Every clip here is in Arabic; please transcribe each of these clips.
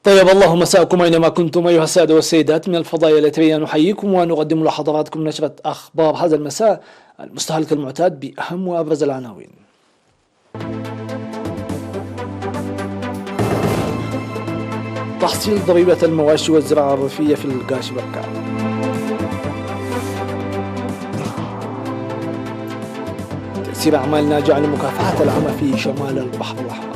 طيب الله مساءكم أينما كنتم أيها السادة والسيدات من الفضائية الإثرية، نحييكم ونقدم لحضراتكم نشرة أخبار هذا المساء المستهلك المعتاد بأهم وأبرز العناوين. تحصيل ضريبة المواشي والزراعة الريفية في القاشبركة. تأثير أعمال ناجعة لمكافحة العمى في شمال البحر الأحمر.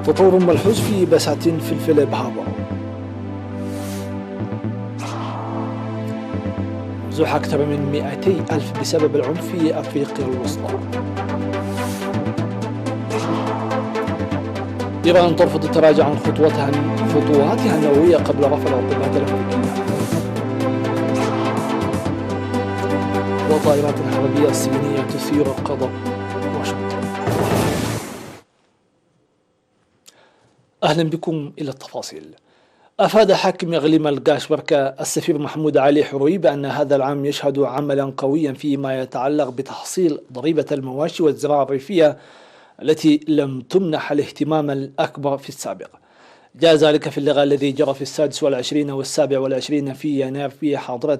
تطور ملحوظ في بساتين فلفل بهابا. نزوح أكثر من 200,000 بسبب العنف في أفريقيا الوسطى. إيران ترفض التراجع عن خطواتها النووية قبل رفع العقوبات الأمريكية. وطائرات حربية صينية تثير غضب واشنطن. أهلا بكم إلى التفاصيل. أفاد حاكم إقليم القاشبركة السفير محمود علي حروي بأن هذا العام يشهد عملا قويا فيما يتعلق بتحصيل ضريبة المواشي والزراعة الريفية التي لم تمنح الاهتمام الأكبر في السابق. جاء ذلك في اللقاء الذي جرى في 26 و27 في يناير في حاضرة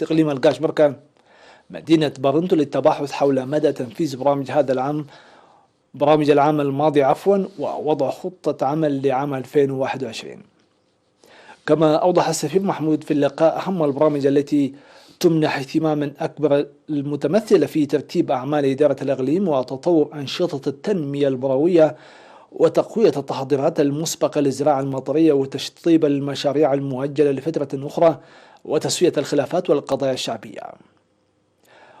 إقليم القاشبركة مدينة بارنتو للتباحث حول مدى تنفيذ برامج العام الماضي ووضع خطة عمل لعام 2021. كما أوضح السفير محمود في اللقاء أهم البرامج التي تمنح اهتماما أكبر المتمثلة في ترتيب أعمال إدارة الإقليم وتطور أنشطة التنمية البروية وتقوية التحضيرات المسبقة للزراعة المطرية وتشطيب المشاريع المؤجلة لفترة أخرى وتسوية الخلافات والقضايا الشعبية.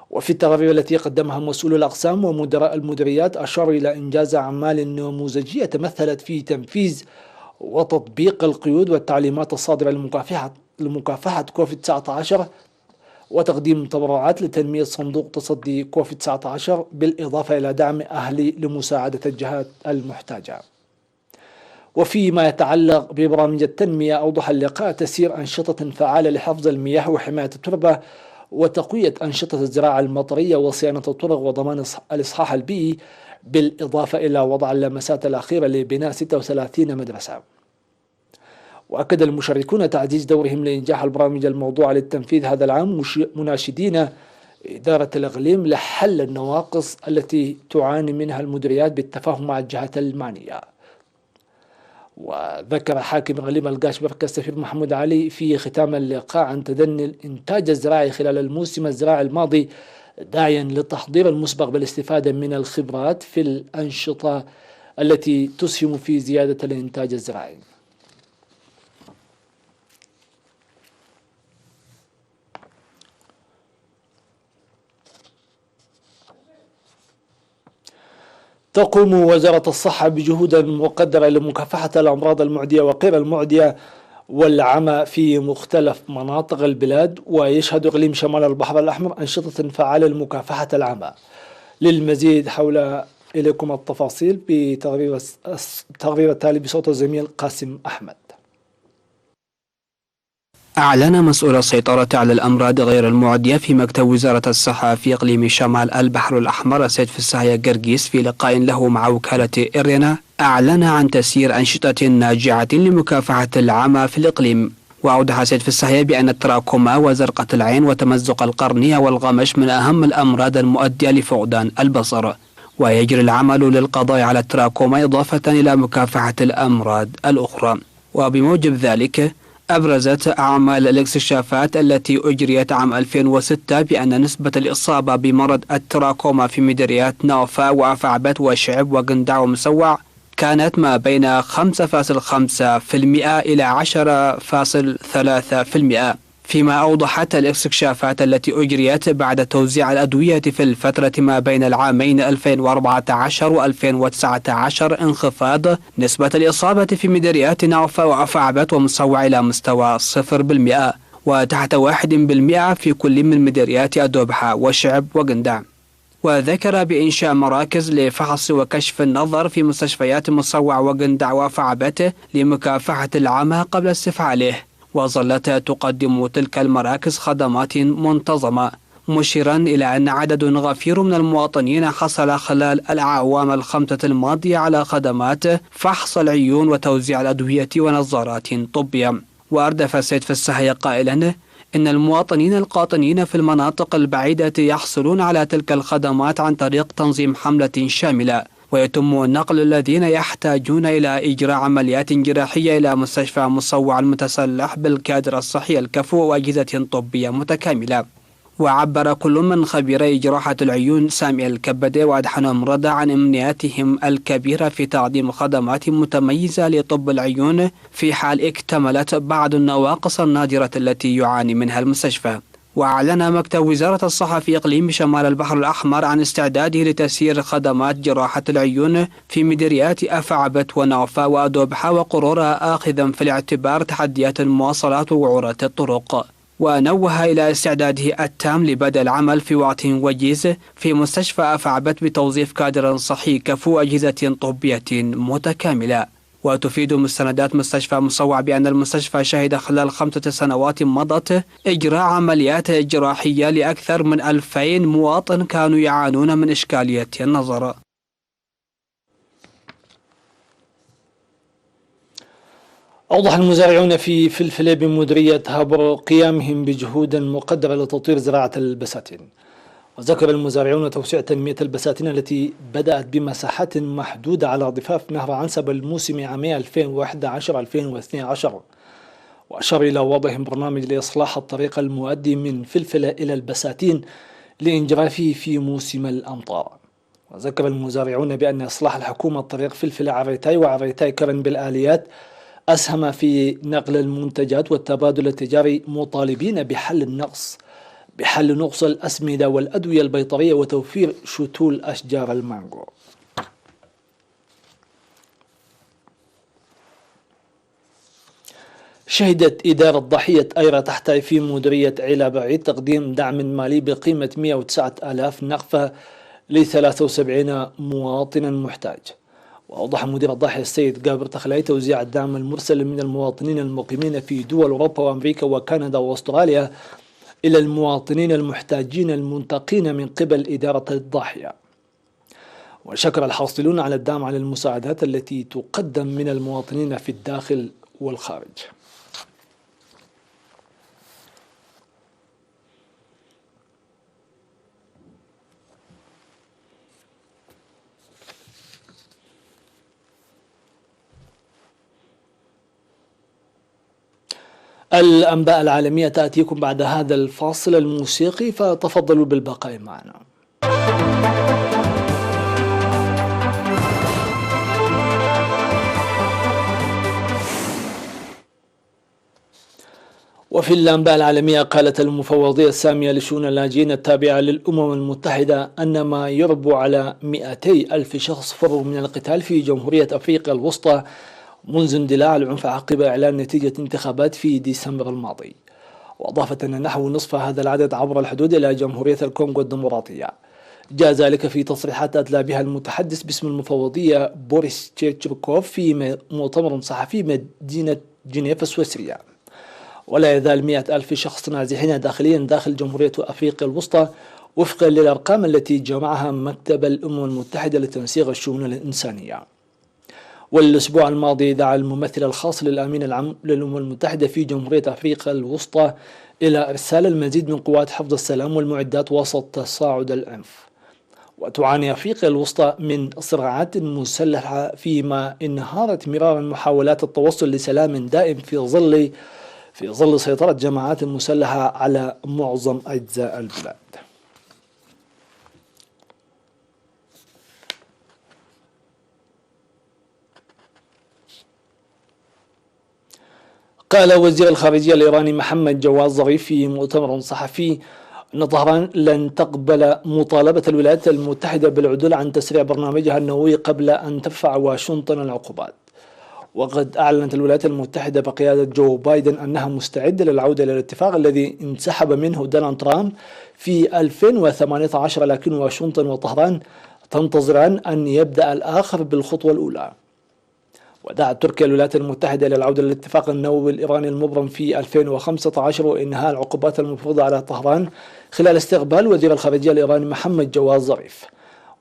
وفي التقارير التي قدمها مسؤول الأقسام ومدراء المديريات أشاروا إلى إنجاز أعمال نموذجية تمثلت في تنفيذ وتطبيق القيود والتعليمات الصادرة لمكافحة كوفيد-19 وتقديم تبرعات لتنمية صندوق تصدي كوفيد-19 بالإضافة إلى دعم أهلي لمساعدة الجهات المحتاجة. وفيما يتعلق ببرامج التنمية أوضح اللقاء تسيير أنشطة فعالة لحفظ المياه وحماية التربة وتقوية أنشطة الزراعة المطرية وصيانة الطرق وضمان الإصحاح البيئي بالإضافة إلى وضع اللمسات الأخيرة لبناء 36 مدرسة. وأكد المشاركون تعزيز دورهم لإنجاح البرامج الموضوعة للتنفيذ هذا العام مناشدين إدارة الإقليم لحل النواقص التي تعاني منها المديريات بالتفاهم مع الجهات المعنية. وذكر حاكم إقليم القاشبركة السفير محمود علي في ختام اللقاء عن تدني الإنتاج الزراعي خلال الموسم الزراعي الماضي داعيا للتحضير المسبق بالاستفادة من الخبرات في الأنشطة التي تسهم في زيادة الإنتاج الزراعي. تقوم وزارة الصحة بجهود مقدرة لمكافحة الأمراض المعدية وغير المعدية والعمى في مختلف مناطق البلاد، ويشهد إقليم شمال البحر الأحمر أنشطة فعالة لمكافحة العمى. للمزيد حول إليكم التفاصيل بتقرير التالي بصوت الزميل قاسم أحمد. أعلن مسؤول السيطرة على الأمراض غير المعدية في مكتب وزارة الصحة في إقليم شمال البحر الأحمر السيد فسحية قرقيس في لقاء له مع وكالة إيرينا، أعلن عن تسيير أنشطة ناجعة لمكافحة العمى في الإقليم. وأوضح السيد فسحية بأن التراكمة وزرقة العين وتمزق القرنية والغمش من أهم الأمراض المؤدية لفقدان البصر، ويجري العمل للقضاء على التراكمة إضافة إلى مكافحة الأمراض الأخرى. وبموجب ذلك أبرزت أعمال الاكتشافات التي أجريت عام 2006 بأن نسبة الإصابة بمرض التراكوما في مديريات نوفا وأفعبت وشعب وقندع ومسوع كانت ما بين 5.5% إلى 10.3%، فيما أوضحت الاستكشافات التي أجريت بعد توزيع الأدوية في الفترة ما بين العامين 2014 و2019 انخفاض نسبة الإصابة في مديريات نوفا وأفعبت ومسوع إلى مستوى 0% وتحت 1% في كل من مديريات أدوبحة وشعب وقندع. وذكر بإنشاء مراكز لفحص وكشف النظر في مستشفيات مصوع وقندع وأفعبت لمكافحة العمى قبل استفعاله، وظلت تقدم تلك المراكز خدمات منتظمة مشيرا إلى أن عدد غفير من المواطنين حصل خلال الأعوام ال5 الماضية على خدمات فحص العيون وتوزيع الأدوية ونظارات طبية. وأردف السيد فالسهية قائلا إن المواطنين القاطنين في المناطق البعيدة يحصلون على تلك الخدمات عن طريق تنظيم حملة شاملة، ويتم نقل الذين يحتاجون إلى إجراء عمليات جراحية إلى مستشفى مصوع المتسلح بالكادر الصحي الكفؤ وأجهزة طبية متكاملة. وعبر كل من خبيري جراحة العيون سامي الكبدي وأدحن مرضى عن أمنياتهم الكبيرة في تقديم خدمات متميزة لطب العيون في حال اكتملت بعض النواقص النادرة التي يعاني منها المستشفى. وأعلن مكتب وزارة الصحة في إقليم شمال البحر الأحمر عن استعداده لتسيير خدمات جراحة العيون في مديريات أفعبت ونوفا وأدوبحة وقرورة، آخذا في الاعتبار تحديات المواصلات ووعورات الطرق. ونوه إلى استعداده التام لبدء العمل في وقت وجيز في مستشفى أفعبت بتوظيف كادر صحي كفؤ أجهزة طبية متكاملة. وتفيد مستندات مستشفى مصوع بأن المستشفى شهد خلال 5 سنوات مضت إجراء عمليات جراحية لأكثر من 2000 مواطن كانوا يعانون من إشكالية النظر. أوضح المزارعون في فلفلة بمديرية هابر قيامهم بجهود مقدرة لتطوير زراعة البساتين. وذكر المزارعون توسيع تنمية البساتين التي بدأت بمساحات محدودة على ضفاف نهر عنسب الموسم عامي 2011-2012، وأشار إلى وضع برنامج لإصلاح الطريق المؤدي من فلفلة إلى البساتين لإنجرافه في موسم الأمطار. وذكر المزارعون بأن إصلاح الحكومة طريق فلفلة عريتاي وعريتاي كرن بالآليات أسهم في نقل المنتجات والتبادل التجاري، مطالبين بحل نقص الأسمدة والأدوية البيطرية وتوفير شتول أشجار المانجو. شهدت إدارة ضحية أيرة تحتاي في مديرية عيلة بعيد تقديم دعم مالي بقيمة 109,000 نقفة ل 73 مواطنا محتاج. وأوضح مدير الضاحية السيد جابر تخلاي توزيع الدعم المرسل من المواطنين المقيمين في دول أوروبا وأمريكا وكندا وأستراليا إلى المواطنين المحتاجين المنتقين من قبل إدارة الضاحية. وشكر الحاصلون على الدعم على المساعدات التي تقدم من المواطنين في الداخل والخارج. الأنباء العالمية تأتيكم بعد هذا الفاصل الموسيقي، فتفضلوا بالبقاء معنا. وفي الأنباء العالمية قالت المفوضية السامية لشؤون اللاجئين التابعة للأمم المتحدة أن ما يربو على 200,000 شخص فروا من القتال في جمهورية أفريقيا الوسطى منذ اندلاع العنف عقب إعلان نتيجة انتخابات في ديسمبر الماضي. وأضافت أن نحو نصف هذا العدد عبر الحدود إلى جمهورية الكونغو الديمقراطية. جاء ذلك في تصريحات أدلى بها المتحدث باسم المفوضية بوريس تشيركوف في مؤتمر صحفي مدينة جنيف السويسرية. ولا يزال 100,000 شخص نازحين داخليا داخل جمهورية أفريقيا الوسطى وفقا للأرقام التي جمعها مكتب الأمم المتحدة لتنسيق الشؤون الإنسانية. والأسبوع الماضي دعا الممثل الخاص للأمين العام للأمم المتحدة في جمهورية أفريقيا الوسطى إلى إرسال المزيد من قوات حفظ السلام والمعدات وسط تصاعد العنف. وتعاني أفريقيا الوسطى من صراعات مسلحة فيما انهارت مرارا محاولات التوصل لسلام دائم في ظل سيطرة جماعات مسلحة على معظم أجزاء البلاد. قال وزير الخارجية الإيراني محمد جواد ظريف في مؤتمر صحفي أن طهران لن تقبل مطالبة الولايات المتحدة بالعدول عن تسريع برنامجها النووي قبل أن ترفع واشنطن العقوبات. وقد أعلنت الولايات المتحدة بقيادة جو بايدن أنها مستعدة للعودة إلى الاتفاق الذي انسحب منه دونالد ترامب في 2018، لكن واشنطن وطهران تنتظران أن يبدأ الآخر بالخطوة الأولى. ودعت تركيا الولايات المتحدة إلى العودة للاتفاق النووي الإيراني المبرم في 2015 وإنهاء العقوبات المفروضة على طهران خلال استقبال وزير الخارجية الإيراني محمد جواد ظريف.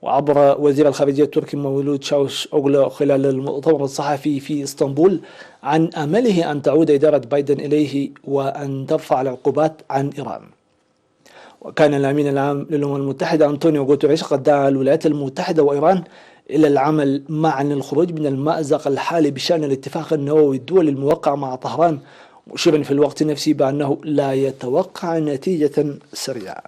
وعبر وزير الخارجية التركي مولود شاوش أوغلو خلال المؤتمر الصحفي في اسطنبول عن أمله أن تعود إدارة بايدن إليه وأن ترفع العقوبات عن إيران. وكان الأمين العام للأمم المتحدة أنطونيو غوتيريش قد دعا الولايات المتحدة وإيران إلى العمل معا للخروج من المأزق الحالي بشأن الاتفاق النووي الدولي الموقع مع طهران، مشيرا في الوقت نفسه بأنه لا يتوقع نتيجة سريعة.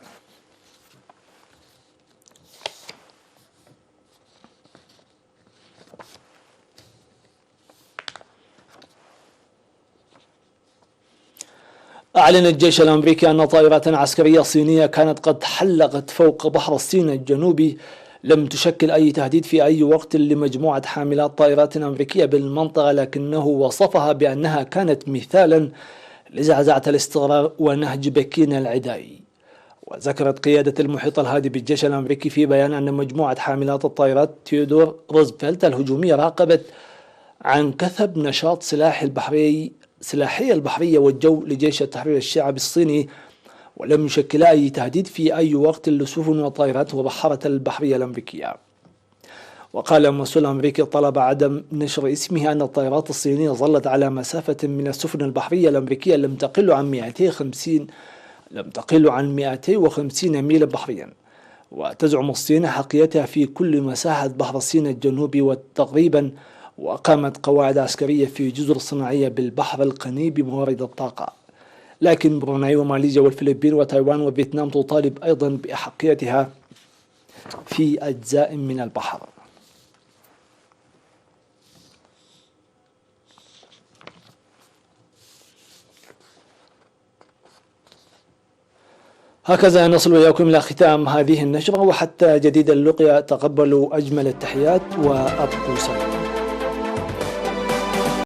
أعلن الجيش الأمريكي أن طائرات عسكرية صينية كانت قد حلقت فوق بحر الصين الجنوبي لم تشكل أي تهديد في أي وقت لمجموعة حاملات طائرات أمريكية بالمنطقة، لكنه وصفها بأنها كانت مثالا لزعزعة الاستقرار ونهج بكين العدائي. وذكرت قيادة المحيط الهادي بالجيش الأمريكي في بيان أن مجموعة حاملات الطائرات تيودور روزفلت الهجومية راقبت عن كثب نشاط سلاحي البحرية والجو لجيش التحرير الشعبي الصيني، ولم يشكل أي تهديد في أي وقت لسفن وطائرات وبحارة البحرية الأمريكية. وقال مسؤول أمريكي طلب عدم نشر اسمه أن الطائرات الصينية ظلت على مسافة من السفن البحرية الأمريكية لم تقل عن 250 ميلا بحريا. وتزعم الصين حقيتها في كل مساحة بحر الصين الجنوبي وتقريبا، وأقامت قواعد عسكرية في جزر صناعية بالبحر الغني بموارد الطاقة. لكن بروناي وماليزيا والفلبين وتايوان وفيتنام تطالب أيضا بأحقيتها في أجزاء من البحر. هكذا نصل وإياكم إلى ختام هذه النشرة، وحتى جديد اللقاء تقبلوا أجمل التحيات وأبقوا سلام.